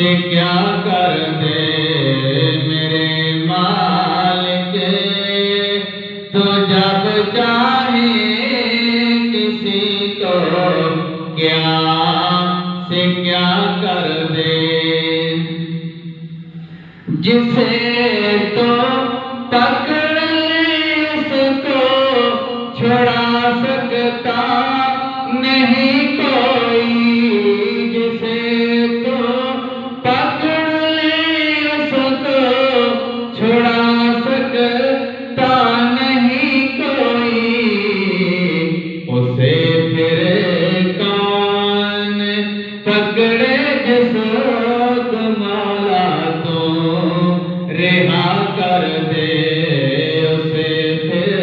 سے کیا کر دے میرے مالک، تو جب چاہے کسی کو کیا سے کیا کر دے، جسے تو پکڑ اس کو چھڑا سکتا نہیں کوئی، جسے تو پکڑ اس کو چھڑا سکتا نہیں کوئی، اسے پھر کون پکڑے جس کو مولا تو رہا کر دے، اسے پھر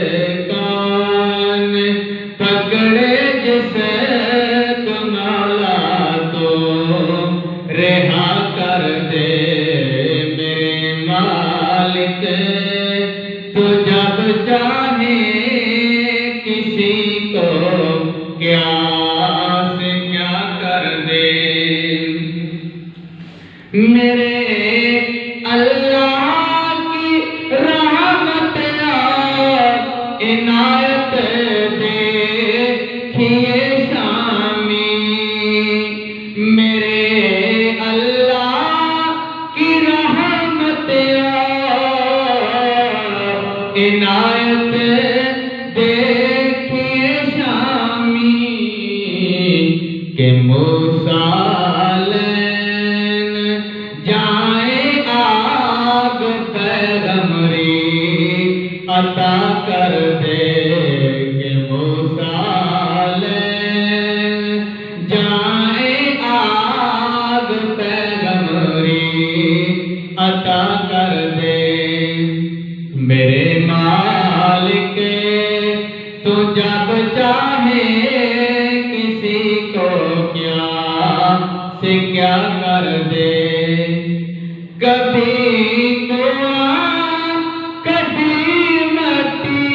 کون پکڑے جس کو مولا تو رہا کر دے میرے مالک، تو جب چاہے کسی کو کیا سے کیا کر دے، میرے اللہ کی رحمت اور عنایت دیکھیے شامی، میرے اللہ کی رحمت اور عنایت دیکھیے شامی، کہ موسیٰ لین جائیں آگ پیغمبری عطا کر دے، کہ موسیٰ لین جائیں آگ پیغمبری عطا کر دے میرے مالک، تو جب چاہے کسی کو کیا سے کیا کر دے، کبھی کنواں کبھی مٹی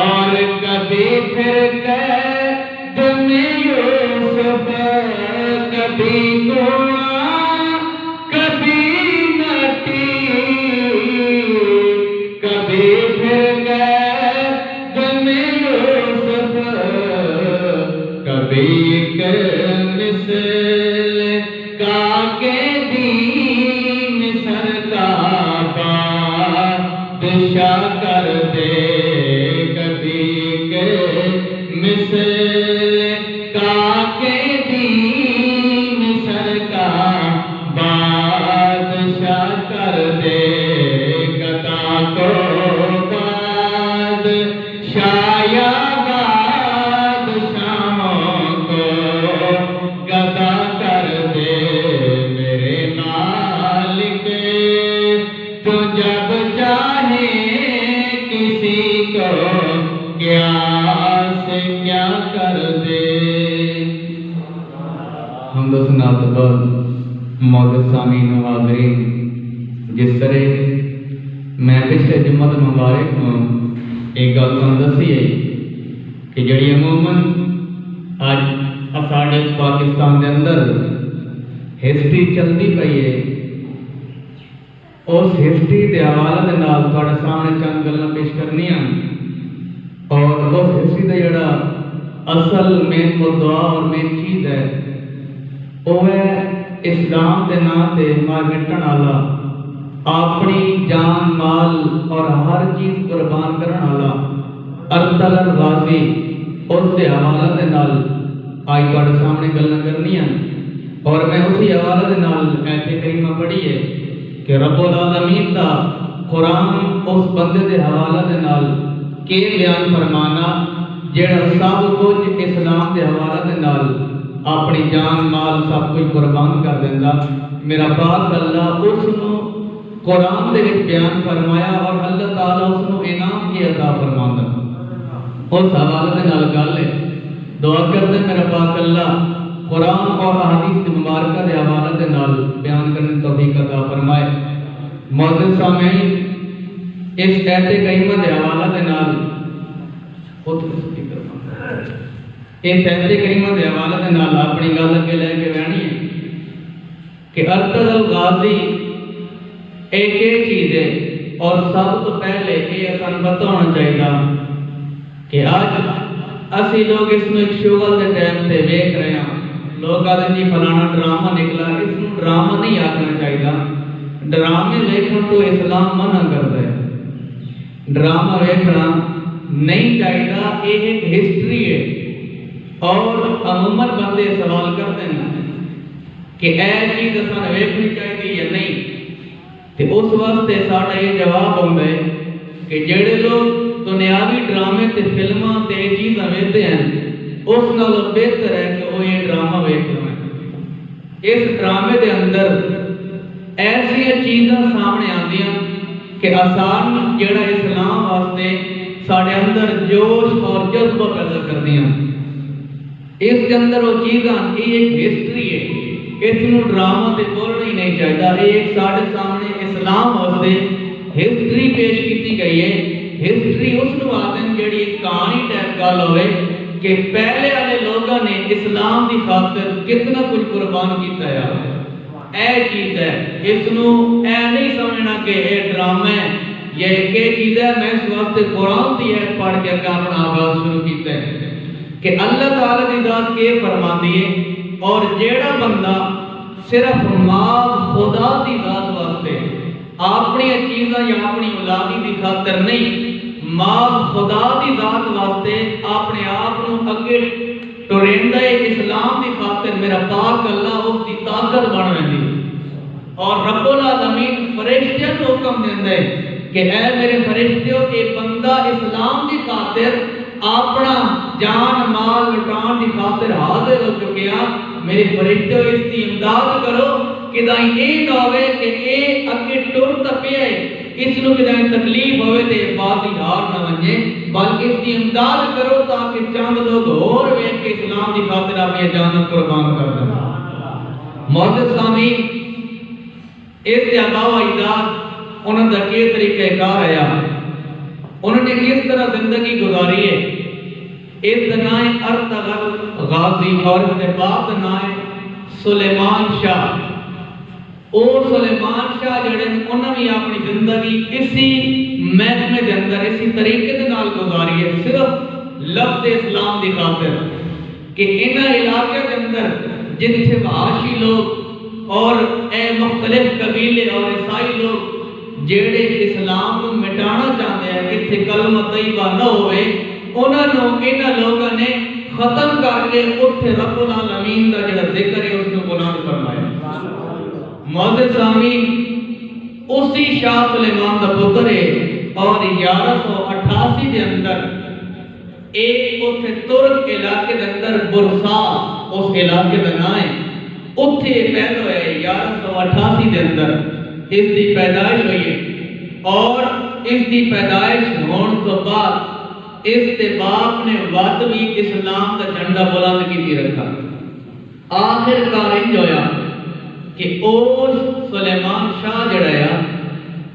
اور کبھی پھر قید میں یوسف، کبھی کنواں کبھی مٹی کبھی پھر قید میں یوسف، کبھی ایک مثل کا کے دین مصر کا بادشاہ کر دے، کبھی ایک مثل کا کے دین مصر کا بادشاہ کر دے، گدا کو بادشاہ یا بادشاہوں کو گدا کر دے میرے مالک، تو جب چاہے کسی کو کیا سے کیا کر دے۔ حمد و ثنا تو بعد معزز سامعین و حاضرین، جس طرح میں پچھلے جمعہ مبارک میں ایک گل دسی ہے کہ جڑی عموماً اج ساڈے پاکستان دے اندر ہسٹری چلتی پئی ہے، اس ہسٹری کے حوالے دے نال تہاڈے سامنے چند گلاں پیش کرنیاں، اور اس ہسٹری کا جڑا اصل مین مدعا اور مین چیز ہے وہ ہے اسلام کے نام سے مار مٹن والا، اپنی جان مال اور ہر چیز قربان کرنے والا ارطغرل الغازی، اس کے حوالے کے نال آج تہاڈے سامنے گلاں کرنیاں، اور میں اسی حوالے کے نال ایت کریمہ پڑھی ہے کہ رب العالمین دا قرآن اس بندے کے حوالے کے نال کہ بیان فرمانا جڑا سب کچھ اسلام کے حوالے کے نال اپنی جان مال سب کچھ قربان کر دینا، میرا پاک اللہ اس نو قرآن دے وچ بیان فرمایا، اور اللہ تعالیٰ اس نو انعام کی عطا فرماندا، اس حوالے کے نال گل ہے۔ دعا کرتے میرا پاک اللہ قرآن اور احادیث کی مبارکہ کے حوالے کے نال بیان کرنے توفیق عطا فرمائے۔ معزز سامعین، اس ایت کریمہ کے حوالے کے نال اس ایت کریمہ کے حوالے کے نال اپنی گل اگے لے کے بہنی ہے کہ ارطغرل غازی ایک چیز ہے، اور سب تو پہلے یہ سن پتہ ہونا چاہیے کہ آج اسی لوگ اس میں ایک شغل کے ٹائم سے ویکھ رہے ہیں، لوگ آتے جی فلانا ڈرامہ نکلا، اس میں ڈرامہ نہیں آکھنا چاہیے، ڈرامے ویکھن تو اسلام منع کرتا ہے، ڈرامہ ویکھنا نہیں چاہیے، یہ ایک ہسٹری ہے، اور عموماً بندے سوال کرتے ہیں کہ اے چیز اساں ویکھنی چاہیے یا نہیں، تو اس واسطے ساڈا یہ جواب ہوتا ہے کہ جڑے لوگ دنیاوی ڈرامے تے فلماں تے چیزاں ویکھتے ہیں اس نالوں بہتر ہے کہ وہ یہ ڈرامہ ویکھ لیں۔ اس ڈرامے دے اندر ایسی چیزاں سامنے آندیاں کہ آسان جڑا اسلام واسطے ساڈے اندر جوش اور جذبہ پیدا کردیاں، اس کے اندر وہ چیزاں یہ ایک ہسٹری ہے، اس نو ڈرامہ تے بولنا ہی نہیں چاہیے، یہ ایک ساڈے سامنے اسلام واسطے ہسٹری پیش کی گئی ہے۔ ہسٹری اس نو آتے ہیں جڑی ایک کہانی ٹائپ گل ہوئے کہ پہلے والے لوگوں نے اسلام دی خاطر کتنا کچھ قربان کیتا ہے، اے چیز ہے، اس نو اے نہیں سمجھنا کہ اے ڈرامہ ہے، یہ ایک چیز ہے، میں اس واسطے قرآن دی ہے پڑھ کے اپنا آغاز شروع کیتا ہے کہ اللہ تعالی دی ذات کے فرماندی ہے، اور جیڑا بندہ صرف ماں خدا دی ذات واسطے اپنی چیزاں یا اپنی اولادی دی خاطر نہیں، ماں خدا دی ذات واسطے اپنے آپ کو اگے ٹریندا ہے اسلام دی خاطر، میرا پاک اللہ اس دی طاقت بن ویندی، اور رب العالمین فرشتیاں کو حکم دیندا ہے کہ اے میرے فرشتیو، اے بندہ اسلام دی خاطر اپنا جان مال لٹان دی خاطر حاضر ہو چکیا، میرے فرشتیو اس کی امداد کرو کہ دائیں یہ نہ ہوئے کہ یہ اگے ٹرتا پیا ہے، اس نو کہ دائیں تکلیف ہوئے تے بازی ہار نہ ونجے، بلکہ اس کی امداد کرو تاکہ چند لوگ اور ویکھ کے اسلام دی خاطر اپنی جان قربان کر دیں۔ معزز سامعین، اس کے علاوہ اجداد انہوں نے کس طریقے کار آیا، انہوں نے کس طرح زندگی گزاری ہے، اس دنائے ارطغرل غازی، اور اس کے بعد دنائے سلیمان شاہ۔ او سلیمان شاہ جڑے انہوں نے اپنی زندگی اسی محکمے کے اندر اسی طریقے کے نال گزاری ہے، صرف لفظ اسلام دی خاطر کہ ان علاقے کے اندر جتھے وحشی لوگ اور اے مختلف قبیلے اور عیسائی لوگ جڑے اسلام کو مٹانا چاہتے ہیں، اتنے کلمہ طیبہ نہ ہوئے، انہوں نے لوگوں نے ختم کر کے اتنے رب العالمین کا جڑا ذکر ہے اس کو بلند فرمایا۔ معزز سامعین، اسی شاہ سلیمان کا پتر ہے، اور 1188 کے اندر ایک اتنے ترک علاقے کے اندر برسا اس علاقے کا نام ہے، اتنے پیدا ہوئے 1188 کے اندر اس کی پیدائش ہوئی ہے، اور اس کی پیدائش ہونے تو بعد اس کے باپ نے وقت بھی اسلام کا جھنڈا بلند کی رکھا۔ آخر کار انج ہویا کہ اوس سلیمان شاہ جڑا ہے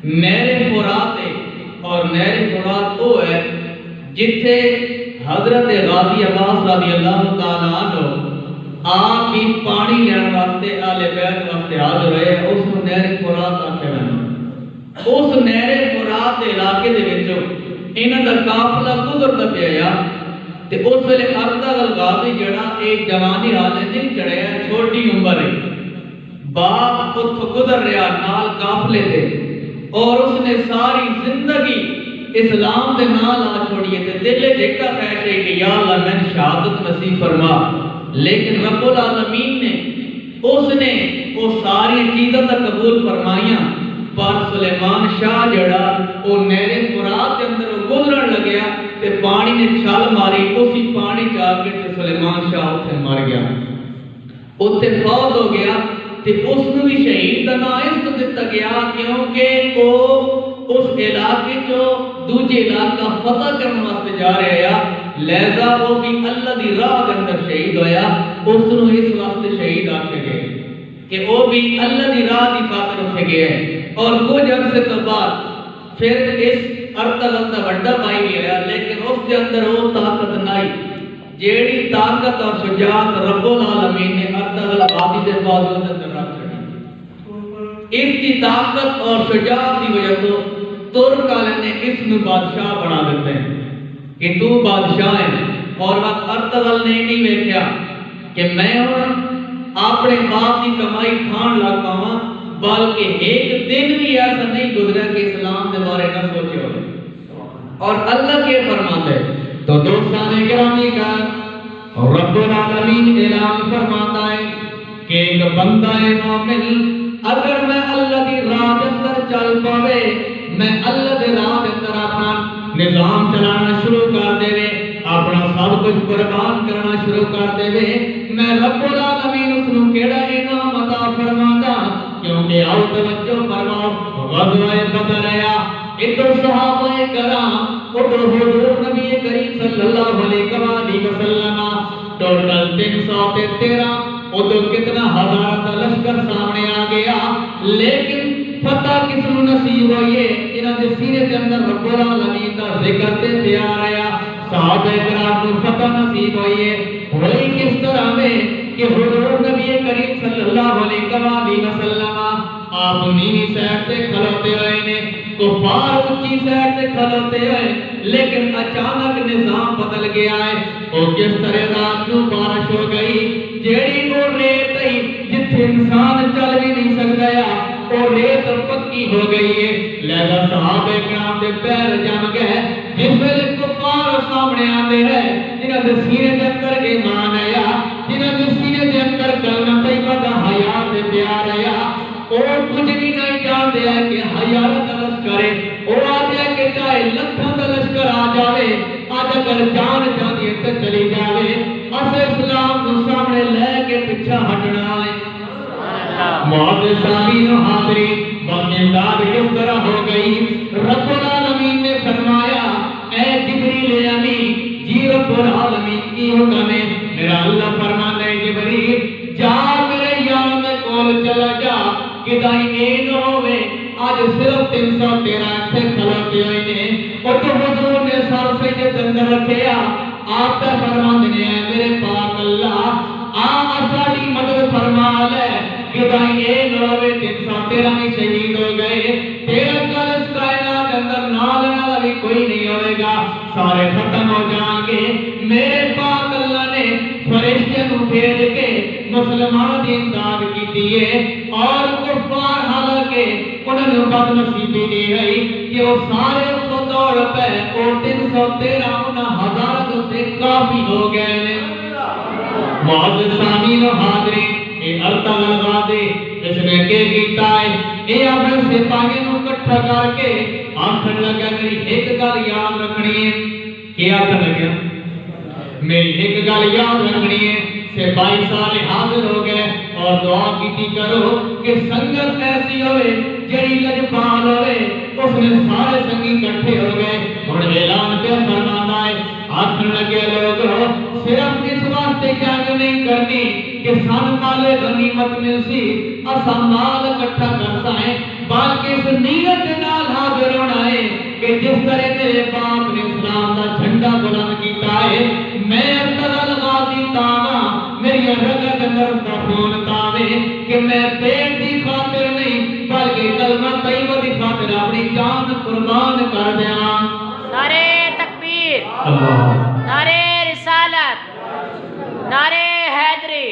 نہر فرات ہے، اور نہر فرات وہ ہے جتھے حضرت غازی عباس رضی اللہ تعالیٰ عنہ آپ بھی پانی لین واسطے آل بیت واسطے حاضر ہوئے، اس کو نہر فرات آکھیا ویندا۔ اس نہر فرات دے علاقے دے وچوں انہاں دا قافلہ گزردا پیا، تے اس ویلے ارطغرل غازی جڑا ایک جوانی حالت وچ چڑھیا، چھوٹی عمر ہے، باپ اتھوں گزر رہا نال قافلے دے، اور اس نے ساری زندگی اسلام دے نال آ چھوڑی ہے، دل جیکا خواہش ہے کہ یا اللہ میں شہادت نصیب فرما، لیکن رب العالمین نے اس نے وہ ساری چیزیں تو قبول فرمائیاں، پر سلیمان شاہ جڑا وہ نہر فرات کے اندر گزرن لگیا تے پانی نے چھال ماری، اسی پانی چا کے سلیمان شاہ اتنے مر گیا، اتنے فوت ہو گیا، تے اس نے بھی شہید کا نام اس کو دیتا گیا کیونکہ وہ اس علاقے جو دوجے علاقہ فتح کرنے واسطے جا رہے ہیں، لہذا وہ بھی اللہ دی راہ کے اندر شہید ہویا، اس نے اس واسطے شہید آکھے گئے کہ وہ بھی اللہ دی راہ دی خاطر اٹھے گئے ہیں۔ اور کچھ عرصے تو بعد پھر اس ارطغرل کا بڑا بھائی بھی آیا، لیکن اس کے اندر وہ طاقت نہیں جیڑی طاقت اور شجاعت رب العالمین نے ارطغرل غازی دے بازو کے اندر رکھ چھڑی۔ اس کی طاقت اور شجاعت کی وجہ تو ترک والے نے اس میں بادشاہ بنا دیتے ہیں کہ تو بادشاہ ہے. اور وقت ارطغرل نے نہیں دیکھا کہ میں اپنے باپ کی کمائی کھان لگ پاواں، بلکہ ایک دن بھی ایسا نہیں گزرا کہ اسلام کے بارے نہ سوچے ہوئے. اور اللہ کے فرماتے ہیں تو دوستان گرامی کا رب العالمین اعلان فرماتا ہے کہ ایک بندہ مومن اگر میں اللہ کی راہ اندر چل پاوے، میں اللہ کے راہ اندر اپنا نظام چلانا شروع کر دے، اپنا سب کچھ قربان کرنا شروع کر دے، میں رب العالمین اس نو کیڑا انعام عطا فرماتا. کیونکہ آؤ توجہ فرماؤ، غزوہ بدر آیا، ادھر صحابہ کرام، ادھر حضور نبی کریم صلی اللہ علیہ وسلم، ٹوٹل 313، ادھر کتنا ہزار کا لشکر سامنے آ گیا. لیکن فتح کس نو نصیب ہوئی ہے؟ انہاں دے سینے دے اندر رب العالمین دا ذکر تے پیار آیا. صحابہ کرام کو فتح نصیب ہوئی ہے. ہوئی کس طرح میں کہ حضور نبی کریم صلی اللہ علیہ وسلم آپ نیوی سائڈ تے کھلوتے ہوئے نے، کفار اونچی سائڈ تے کھلوتے ہوئے، لیکن اچانک نظام بدل گیا ہے. وہ کس طرح رات نو بارش ہو گئی، جیڑی وہ ریت ہے جتھے انسان چل بھی نہیں سکتا ہے، وہ ریت پکی ہو گئی ہے. لہذا صحابہ کرام دے پیر جم گئے. جس ویلے کفار سامنے آتے ہیں جنہاں دے سینے دے اندر ایمان آیا، جنہاں دے سینے دے اندر کلمہ طیبہ دا حیا تے پیار آیا، اور کچھ بھی نہیں جانتے ہیں کہ ہزاروں کا لشکر ہے. وہ آتے ہیں کہ چاہے لکھوں کا لشکر آ جاوے، آج اگر جان جاتی ہے تو چلی جاوے، اسے اسلام کو سامنے لے کے پیچھے ہٹنا ہے. معزز سامعین و حاضرین، وقت امداد کس طرح ہو گئی؟ رب العالمین نے فرمایا اے جبریل امین، جی رب العالمین کی حکم ہے. میرا اللہ فرماتا ہے جبریل جا میرے یار میں کول چلا جا، کدائی اے نہ ہوئے آج صرف 313 تھے کھلوتے ہوئے نے، اور تو حضور نے سر سجدے اندر رکھیا. آپ کا فرمان نے ہے میرے پاک اللہ ساری مدد فرما لے، کدائی اے نہ ہوئے 313 میں شہید ہو گئے، تیرا کل اس کائنات کے اندر نہ لینا والی کوئی نہیں ہوئے گا، سارے ختم ہو جائیں گے. میرے پاک اللہ نے فرشتے کو بھیج کے مسلمان دی امداد کی ہے. اور کفار حالانکہ انہوں نے بد نصیبی دی گئی کہ وہ سارے اس کو دوڑ پہ اور 313 انہاں ہزار سے کافی ہو گئے نے. معزز سامعین و حاضرین، اے ارطغرل غازی اس نے کیا کیتا ہے؟ اے اپنے سپاہیوں کو اکٹھا کر کے آنکھن لگا میری ایک گل یاد رکھنی ہے. کیا آنکھن لگا؟ میری ایک گل یاد رکھنی ہے. سپاہی سارے حاضر ہو گئے اور دعا کی کرو کہ سنگت ایسی ہوئے جڑی لجپال ہوئے. اس نے سارے سنگی کٹھے ہو گئے اور اعلان پہ فرماتا ہے آنکھن لگے لوگوں صرف اس واسطے جنگ نہیں کرنی کہ سن مال غنیمت مل سی، اسا مال اکٹھا کرتا ہے، بلکہ اس نیت نال حاضر ہونا ہے کہ جس طرح میرے باپ نے اسلام کا جھنڈا بلند کیتا ہے، میں ارطغرل غازی تانا میری رگت اندر کا خون تاوے کہ میں پیٹ دی خاطر نہیں بلکہ کلمہ طیبہ دی خاطر اپنی جان قربان کر دیاں. نعرہ تکبیر، اللہ، نعرہ رسالت، نعرہ حیدری.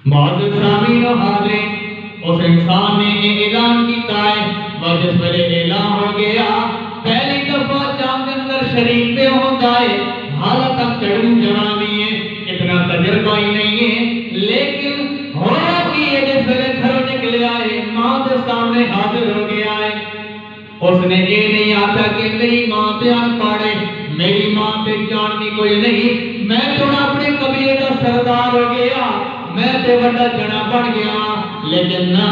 معزز سامعین و حاضرین، اس انسان نے یہ اعلان کیتا ہے اور جس پر اعلان ہو گیا پہلی دفعہ جنگ اندر شریک پہ ہوتا ہے، حالت تک چڑھو جوانی ہے، اتنا تجربہ ہی نہیں ہے، لیکن ہوا کہ یہ جس پر گھروں نکلے آئے ماں کے سامنے حاضر ہو گیا ہے. اس نے یہ نہیں آتا کہ میری ماں پہ ان پاڑے، میری ماں پہ جاننی کوئی نہیں، میں تو اپنے قبیلے کا سردار ہو گیا، میں تے بڑا جنا بن گیا. لیکن نا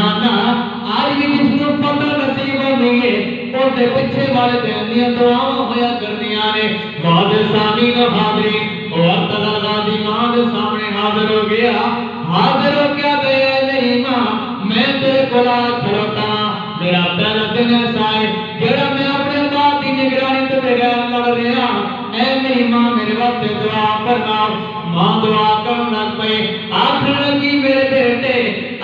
آج بھی جس کو فتح نصیب ہونی ہے وہ تے پیچھے والے دنیا دعاواں ہویا کرنیاں نے. معزز سامعین و حاضرین، وہ ارطغرل غازی ماں کے سامنے حاضر ہو گیا. حاضر ہو کیا گیا میری ماں، میں تیرے کو کھڑوتا، میرا پہلا دن ایسا ہے جڑا میں اپنے باپ کی نگرانی تو بغیر لڑ رہا. اے میری ماں میرے واسطے دعا فرما. ماں دعا کرن لگ پئی، آکھن لگی میرے بیٹے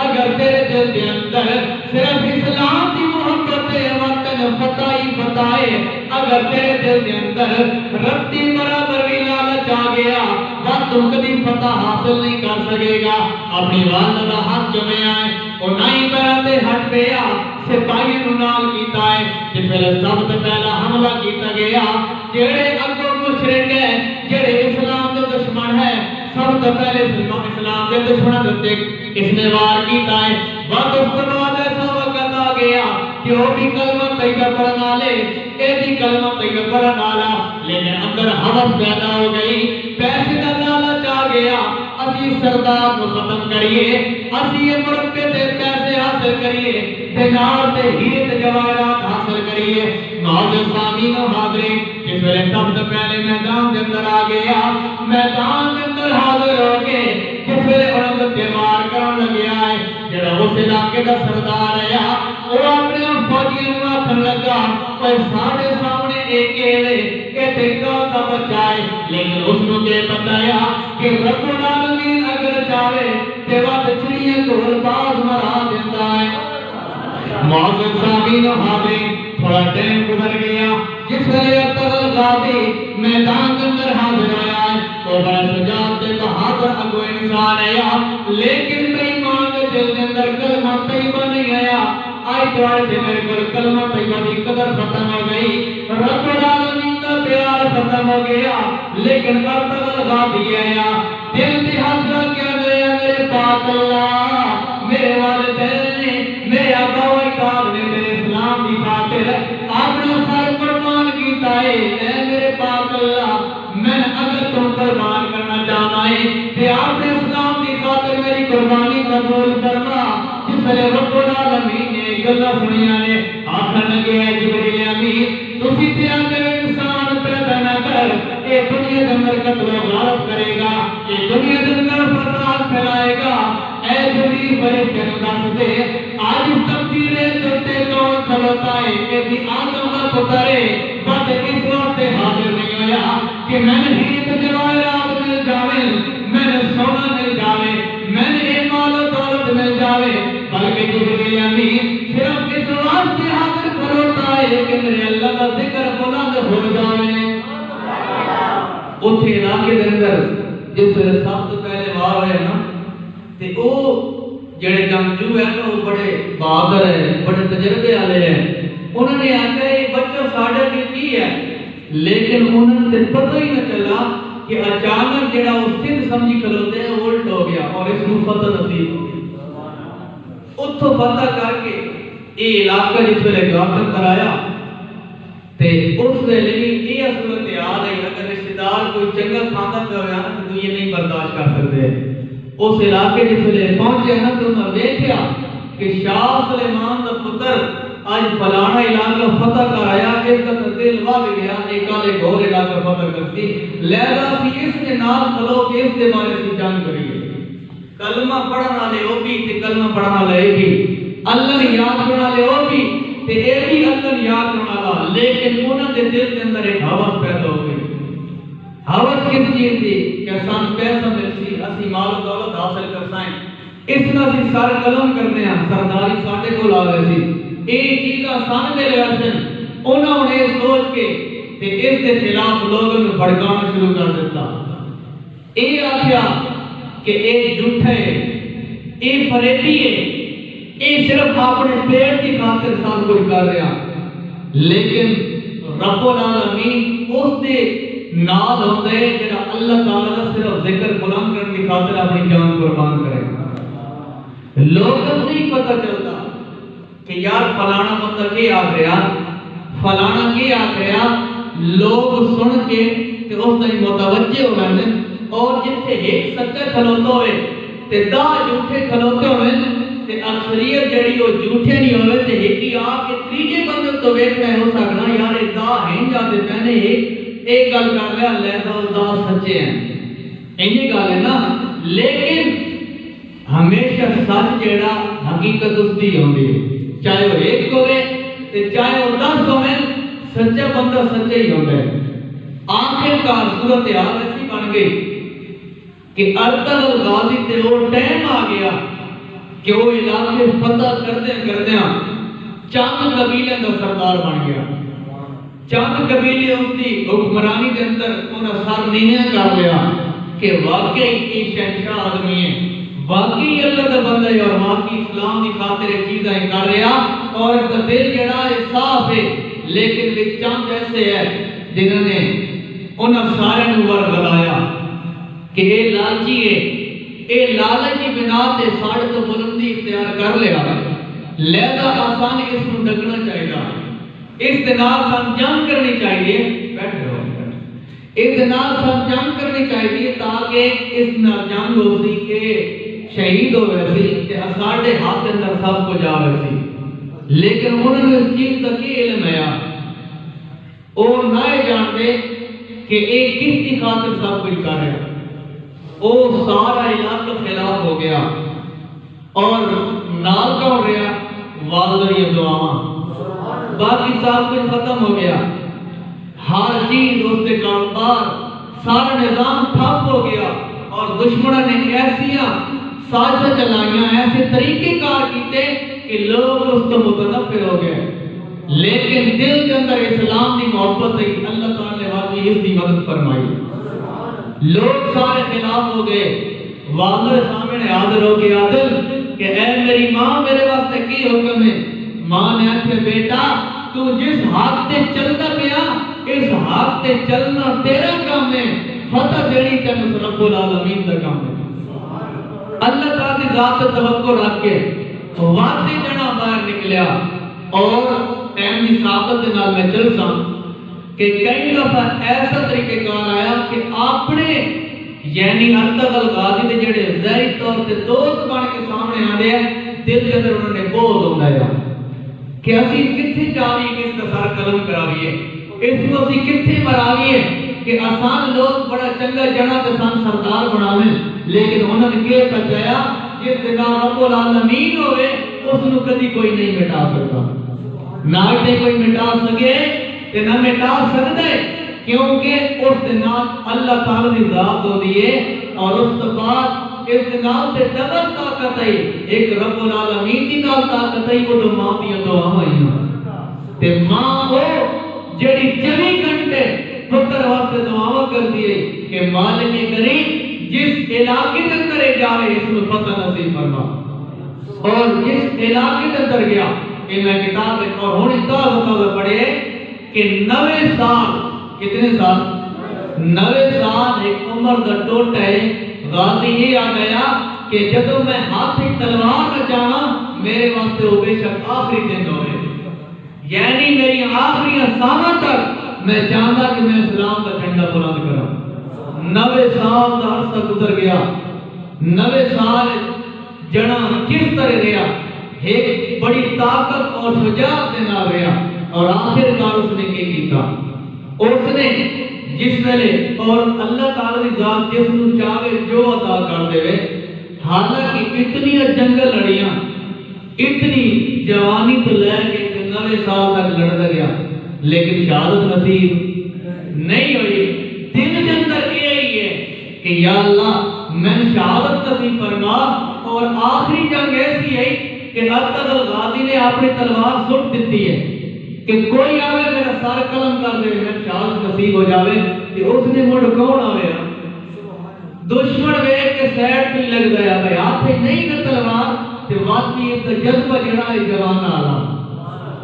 اگر تیرے دل دے اندر صرف اسلام دی محبت وطن فتح ہی بتائے اگر تیرے دل دے اندر رتی برابر بھی لالچ آ گیا بس تم کبھی فتح حاصل نہیں کر سکے گا اپنی والدہ دا ہاتھ جمے آئے اور نائی پیراتے ہٹ پیا سپاہی نال کیتا ہے جس ویلے سب تو پہلا حملہ کیتا گیا جڑے اگوں مشرک ہے جڑے اسلام دے دشمن ہے سب تو پہلے اسلام دے دشمن تے اس نے وار کیتا ہے بعد اس کے بعد ایسا وقت آ گیا کہ وہ بھی کلمہ طیبہ پڑھنے والے اے بھی کلمہ طیبہ پڑھنے والا لیکن اندر ہوس پیدا ہو گئی پیسے کا لالچ آ گیا اسی سردار کو ختم کریے اسی یہ مرکے تے پیسے حاصل کریے دینار تے ہیرے تے جواہرات حاصل کریے معزز سامعین و حاضرین جس ویلے سب سے پہلے میدان کے اندر آ گیا میدان کے اندر حاضر ہو کے جس ویلے انہوں نے تیمار کرن لگیا ہے جڑا اس علاقے کا سردار ہے وہ اپنے فوجیوں کو آخر لگا کوئی ساڑھے سامنے ایک کیلے کہ دیکھا کا بچائے لیکن اس نے یہ بتایا کہ رب العالمین اگر چاہے تے وقت چڑیاں کو باز مرا دیتا ہے معزز سامعین و حاضرین تھوڑا ٹائم گزر گیا جس ویلے ارطغرل غازی میدان کے اندر حاضر ہوا ہے وہ بڑا شجاعت تے بہادر اگو انسان ہے لیکن بے ایمان دے دل کے اندر کلمہ طیبہ نہیں آیا آئی دوارے سے میرے کو کلمہ طیبہ کی قدر ختم ہو گئی رب العالمین کا پیار ختم ہو گیا لیکن ارطغرل غازی آیا دل دی حاضرہ کیا گیا میرے پاک اللہ میرے والدین نے میرے آبا و اجداد نے میرے اسلام کی خاطر اپنا سر قربان کیتا ہے اے میرے پاک اللہ میں اگر تم قربان کرنا چاہتا ہے کہ آپ نے اسلام کی خاطر میری قربانی قبول فرما جس ویلے رب العالمین نے گلا سنیا نے آخر لگے ہے جبریل امین تسی تے اندر انسان پیدا نہ کر اے دنیا کے اندر قتل و غارت کرے گا اے دنیا کے اندر فساد پھیلائے گا اے جبریل فرشتے کو دس دے آج اس تقدیر تے کون کھلوتا ہے کہ بھی آدم کا پتر ہے بس اس وقت حاضر نہیں ہویا کہ میں نے ہیت جواہرات مل جاوے میں نے سونا مل جاوے میں نے ایک مال و دولت مل جاوے بلکہ جبریل امین صرف اس واسطے حاضر کھلوتا ہے کہ میرے اللہ کا ذکر بلند ہو جاوے اتھے علاقے کے اندر جس ویلے سب تو پہلے وار ہے نا تے او جڑے جنگجو ہیں نا وہ بڑے بہادر ہیں بڑے تجربے والے ہیں انہوں نے آکھا یہ بچہ ساڑھے کی ہے لیکن انہوں نے پتہ ہی نہ چلا کہ اچانک جڑا وہ سندھ سمجھی کھلوتے ہیں الٹ ہو گیا اور اس کو فتح نصیب ہو گیا اتھو فتح کر کے یہ علاقہ جس ویلے گاٹر کرایا تے اس ویلے یہ صورت حال ہے اگر رشتہ دار کوئی چنگا کھانا پہ ہوا نا تو یہ نہیں برداشت کر سکتے اس علاقے جس ویلے پہنچے نا تو انہوں نے دیکھا کہ شاہ سلیمان دا پتر آج فلانا علاقہ فتح کرایا اس کا دل وگ گیا ایک آلے گھور علاقہ فتح کرتی لہذا سی اس نے نام کھلو کہ اس کے بارے سے جان کریے کلمہ پڑھنا لے وہ بھی تے کلمہ پڑھنا لے بھی اللہ نے یاد کرنا لے وہ بھی تے اے بھی اللہ نے یاد کرنا لا لیکن انہوں نے دل کے اندر ایک حوث پیدا ہو گئی حوث کس چیز تھی کہ سان پیسہ ملسی اسی مال و دولت حاصل کر سائیں اس میں اسی سارے قلم کرنے ہیں سرداری ساٹھے کو لا رہے تھی ایک چیزہ سان دے لے رسن انہوں نے سوچ کے کہ اس کے خلاف لوگوں نے بھڑکانا شروع کر دیتا اے آخیا کہ اے جھوٹا ہے اے فریبی ہے اے صرف اپنے پیٹ کی خاطر سب کچھ کر رہا لیکن رب العالمین اس دے نال ہوتا ہے جڑا اللہ تعالیٰ کا صرف ذکر بلند کرنے کی خاطر اپنی جان قربان کرے لوگوں نہیں پتہ چلتا کہ یار فلانا بندہ کیا آ گیا فلانا کیا آ گیا لوگ سن کے کہ اس نے متوجہ ہو گئے اور جتنے ایک سچے کھلوتے ہوئے تے دا جھوٹے کھلوتے ہوئے تے اکثریت جڑی وہ جھوٹے نہیں ہوئے تے ایک ہی آ کے تیجے بندے تو ویکھ رہے ہو سکنا یار دا ہیں جاتے پہنے ایک گل کر رہا اللہ دا سچے ہیں یہ گل ہے نا لیکن ہمیشہ سچ جڑا حقیقت اس دی ہوندی ہے چاہے وہ ایک ہوئے تے چاہے وہ 10 ہوئے سچا بندہ سچا ہی ہوتا ہے آخر کار صورت حال ایسی بن گئی کہ ارطغرل غازی تے وہ ٹائم آ گیا کہ وہ علاقے فتح کردے چند قبیلے کا سردار بن گیا. چند قبیلے اس کی حکمرانی کے اندر انہیں سر نیویں کر لیا کہ واقعی یہ شہنشاہ آدمی ہے, واقعی اللہ کا بندہ ہے, اور واقعی اسلام کی خاطر یہ چیزیں کر رہا, اور اس کا دل جڑا ہے صاف ہے. لیکن وہ چند ایسے ہے جنہوں نے انہیں سارے نور بلایا کہ یہ لالچی ہے, یہ لالچ کی بنا سے ساڑھے تو بلندی اختیار کر لیا, لہذا آسان اس کو ڈکنا چاہیے, اس دنال سن جنگ کرنی چاہیے. بیٹھے رہو, اس دنال سن جنگ کرنی چاہیے تاکہ اس نال جنگ ہو سی کہ شہید ہو ویسی کہ ساڑھے ہاتھ اندر سب کو جا ویسی. لیکن انہوں نے اس چیز کا کی علم ہے اور نہ جانتے کہ ایک کس کی خاطر سب کچھ کر رہا, وہ سارا علاقہ خلاف ہو گیا اور نال کون رہا والدہ یہ دعاواں, باقی سب کچھ ختم ہو گیا, ہر چیز اس کے کاروبار سارا نظام ٹھپ ہو گیا, اور دشمنوں نے ایسیاں سازشیں چلائیاں, ایسے طریقے کار کیتے کہ لوگ اس کو متنفر ہو گئے. لیکن دل کے اندر اسلام کی محبت ہے, اللہ تعالی نے واقعی اس کی مدد فرمائی, لوگ سارے خلاف ہو گئے. والد سامنے حاضر ہو کے عادل کہ اے میری ماں میرے واسطے کی حکم ہے. ماں نے آخیا بیٹا تو جس حق تے چلتا پیا اس حق تے چلنا تیرا کام ہے, فتح دینی تین رب العالمین کا کام ہے. اللہ تعالی کی ذات سے توقع رکھ کے واقعی جنا باہر نکلیا, اور ٹائم کی ثابت کے نال میں چل سا کہ کئی دفعہ ایسا طریقے کار آیا کہ اپنے یعنی ارطغرل غازی دے جڑے ظاہری طور تے دوست بن کے سامنے آندے ہیں, دل کے اندر انہوں نے بہت ہوندا ہے کہ اسی کتھے جاوی کہ اس کا سر قلم کراویے, اس کو اسی کتھے مراویے کہ آسان لوگ بڑا چنگا جنا تے سن سردار بناویں. لیکن انہوں نے کیا بتایا جس جگہ رب العالمین ہوئے اس نو کدی کوئی نہیں مٹا سکتا, نہ تے کوئی مٹا سکے تے نہ مٹا سکتا ہے, کیونکہ اس دنال اللہ تعالی کی ذات ہوتی ہے, اور اس کے بعد اس دنال سے ڈبل طاقت ہے, ایک رب العالمین کی نال طاقت ہے, وہ تو ماں دی دعا ہیں تے ماں وہ جڑی 24 گھنٹے پتر واسطے دعا کرتی ہے کہ مالک کریم جس علاقے کے اندر جاوے اس میں فتح نصیب فرما. اور جس علاقے کے اندر گیا کہ میں کتاب اور ہونے تازہ پڑھے کہ 90 سال, کتنے سال, 90 سال ایک عمر کا ٹوٹا ہے. غازی یہ آ گیا کہ جب میں ہاتھ تلوار نہ چاہا میرے واسطے وہ بے شک آخری دن ہوئے, یعنی میری آخری سالہ تک میں چاہتا کہ میں اسلام کا جھنڈا بلند کروں. 90 سال کا عرصہ گزر گیا, 90 سال جنا کس طرح رہا, ایک بڑی طاقت اور شجاعت کے نال رہا, اور آخر کار اس نے کیا اس نے جس ویلے اور اللہ تعالی کی ذات جس نو چاہے جو عطا کر دے, حالانکہ اتنی جنگل لڑیاں, اتنی جوانی تو لے کے 90 سال تک لڑتا گیا, لیکن شہادت نصیب نہیں ہوئی. دل کے اندر یہی ہے کہ یا اللہ میں شہادت نصیب فرما, اور آخری جنگ ایسی ہے کہ ارطغرل غازی نے اپنی تلوار سٹ دیتی ہے کہ کوئی آوے میرا سر قلم کر دے, میں شہادت نصیب ہو جاوے. کہ اس نے مڑ کون آوے, دشمن ویکھ کے سیڈ پہ لگ گیا بھائی ہاتھ نہیں نہ تلوار, تے واقعی ایک جذبہ جڑا ہے جوان والا,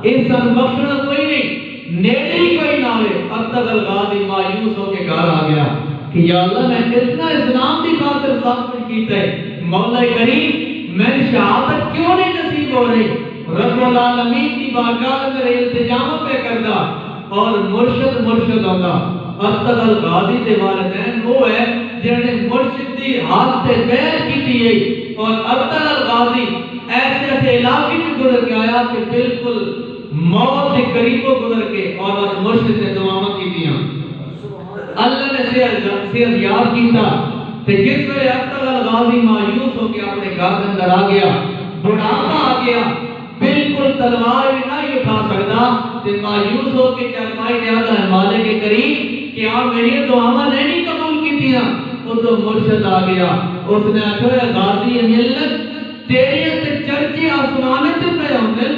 اس سن بخشنا کوئی نہیں, نیڑے ہی کوئی نہ آوے. ارطغرل غازی مایوس ہو کے گھر آ گیا کہ یا اللہ میں اتنا اسلام کی خاطر سب کچھ کیتا ہے, مولا کریم میں شہادت کیوں نہیں نصیب ہو رہی. رب العالمین کی بارگاہ میں التجام پہ کردا اور مرشد ہوگا. ارطغرل غازی کے والدین وہ ہے جنہوں نے مرشد کی ہاتھ سے بیعت کی ہے, اور ارطغرل غازی ایسے ایسے علاقے میں گزر کے آیا کہ بالکل موت کے قریبوں گزر کے اور مرشد سے دعاواں کی دیا. اللہ نے صحت یاب کیتا کہ جس ویلے ارطغرل غازی مایوس ہو کے اپنے گھر کے اندر آ گیا, بڑھاپا آ گیا, بالکل تلوار بھی نہیں اٹھا سکتا, تے مایوس ہو کے چرمائی دے آتا ہے مالک کریم کہ آپ میری دعاواں نہیں قبول کی دیا. وہ تو مرشد آ گیا, اس نے آخر غازی ملت تیرے تے چرچے آسمانے تے پہ ہوندے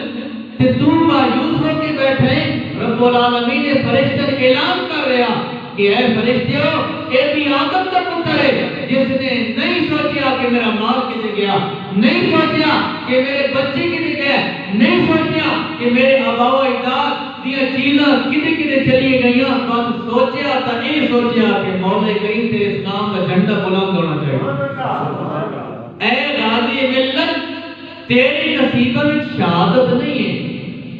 تے تو مایوس ہو کے بیٹھے رب العالمین نے فرشتے نے اعلان کر رہا کہ اے فرشتیو اے بھی آدم کا پتر ہے جس نے نہیں سوچیا کہ میرا مال کدھر گیا، نہیں سوچیا کہ میرے بچے کدھر گئے، نہیں سوچیا کہ میرے آبا و اجداد دیا چیزاں کدھر چلی گئیاں، بس سوچیا تا اے سوچیا کہ مولا کریم تیرے اسلام کا جھنڈا بلند ہونا چاہیے۔ اے غازی ملت تیری نصیبہ میں شہادت نہیں ہے،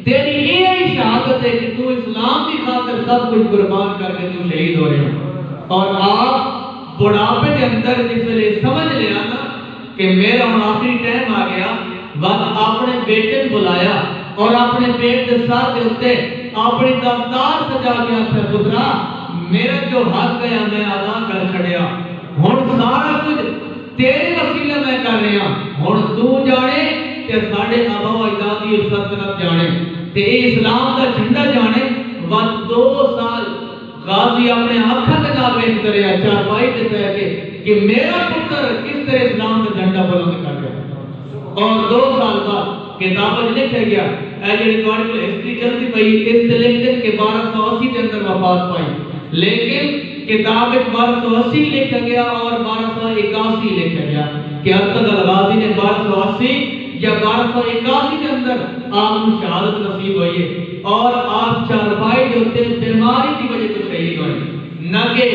تیری یہ شہادت ہے کہ تو اسلام کی خاطر سب کچھ قربان کر کے تو شہید ہو رہے ہو۔ اور آپ بڑھاپے کے اندر جس ویلے سمجھ لیا نا کہ میرا ہن آخری ٹائم آ گیا، وقت اپنے بیٹے کو بلایا اور اپنے پیٹ کے ساتھ دے اتے اپنی دفتار سجا کے آخر پترا میرا جو حق گیا میں ادا کر چھڑیا، ہن سارا کچھ تیرے وسیلے میں کر رہا، ہن تو جانے کہ ساڑھے آبا و اجداد کی سلطنت جانے تے اسلام کا جھنڈا جانے۔ وقت 2 سال غازی اپنے آنکھوں کے نال ویکھ رہا چارپائی تے بیٹھ کہ میرا پتر کس طرح اسلام کا جھنڈا بلند کر گیا۔ اور 2 سال بعد کتاب میں لکھا گیا اے جڑی تواڈے کول ہسٹری چلدی پئی اس تے لکھ دے کہ 1280 کے اندر وفات پائی، لیکن کتاب میں 1280 لکھا گیا اور 1281 لکھا گیا کہ ارتد الغازی نے 1280 یا 1281 کے اندر آپ کو شہادت نصیب ہوئی ہے اور آپ چارپائی جو ہوتے بیماری کی وجہ سے شہید ہوئے، نہ کہ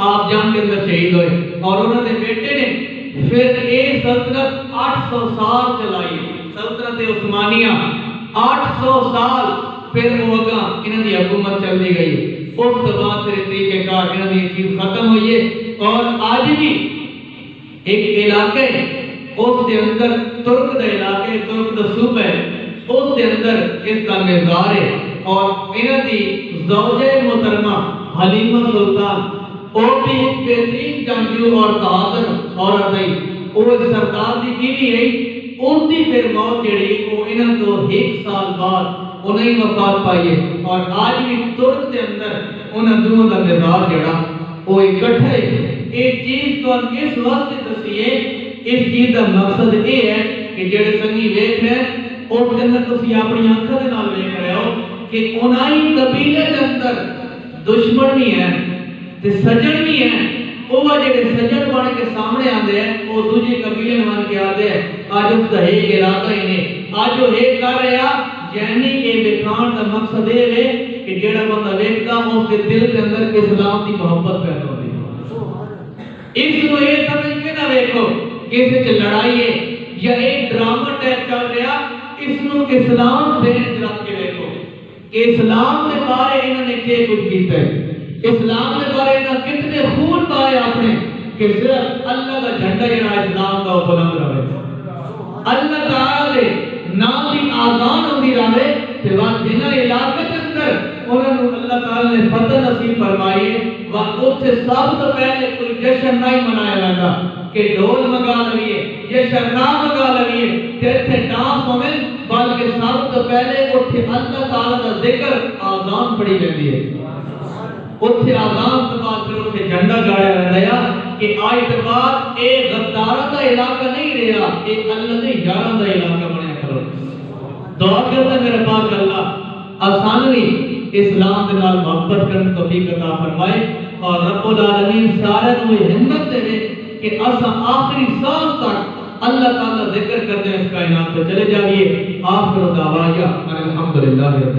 آپ جنگ کے اندر شہید ہوئے۔ اور انہوں نے بیٹے نے پھر یہ سلطنت 800 سال چلائی، سلطنت عثمانیہ 800 سال پھر وہ اگاں انہوں نے حکومت چل دی گئی۔ اس کے بعد پھر طریقے کار انہوں نے یہ چیز ختم ہوئی ہے اور آج بھی ایک علاقے اس کے اندر ترک دا علاقے ترک دا صوبہ ہے اس کے اندر اس کا مزار ہے اور انہوں دی زوجہ محترمہ حلیمہ سلطان وہ بھی ایک بہترین جنگجو اور بہادر عورت ہے، وہ سردار دی بیوی ہے، اس دی پھر موت جڑی وہ انہوں تو 1 سال بعد انہیں وفات پائی ہے اور آج بھی ترک کے اندر انہوں دونوں کا مزار جڑا وہ اکٹھا ہے۔ ایک چیز تو اس واسطے دسی ہے، اس چیز کا مقصد یہ ہے کہ جڑے سنگی ویکھ رہے ہیں اور جنت تسی اپنی آنکھوں کے نال ویکھ رہے ہو کہ انہائی قبیلے کے اندر دشمن بھی ہیں تے سجن بھی ہیں، وہ جڑے سجن بن کے سامنے آندے ہیں وہ دوسرے قبیلے بن کے آتے ہیں۔ آج اس کا ایک ارادہ ہی نہیں، آج وہ ایک کر رہا یعنی کہ وکھان کا مقصد یہ ہے کہ جڑا بندہ ویکھدا اس کے دل کے اندر اسلام کی محبت پیدا ہوتی ہے۔ اس کو یہ سمجھ کے نہ ویکھو کہ اس وچ لڑائی ہے یا ایک ڈرامہ ٹائپ چل رہا، اس نو اسلام سے رکھ کے دیکھو کہ اسلام کے بارے انہوں نے کیا کچھ کیتا ہے، اسلام کے بارے انہوں نے کتنے خون پائے اپنے کہ صرف اللہ کا جھنڈا جڑا اسلام کا بلند رہے، اللہ تعالی نام کی آزان ہوتی رہے کہ وقت جنہ علاقے کے اندر انہوں نے اللہ تعالی نے فتح نصیب فرمائی ہے وقت اس سے سب تو پہلے کوئی جشن نہیں منایا لگا کہ ڈھول مگا لگیے یہ شرنام مگا لگیے تیرے ڈانس ہوئے، بلکہ سب تو پہلے اتھے اللہ تعالی کا ذکر آزان پڑی لیتی ہے، اتھے آزان کے بعد پھر اتھے جھنڈا گاڑیا رہا کہ آج کے بعد ایک غدارہ کا علاقہ نہیں رہا، ایک اللہ نے یارہ کا علاقہ بنیا کرو۔ دعا کرتا ہے میرے پاک اللہ آسانوی اسلام کے نال محبت کرنے توفیق عطا فرمائے اور رب العالمین سارے کو ہمت دے کہ اسا آخری سال تک اللہ تعالیٰ ذکر کرتے ہیں اس کائنات پہ چلے جائیے۔ آخر دعوایا الحمدللہ رب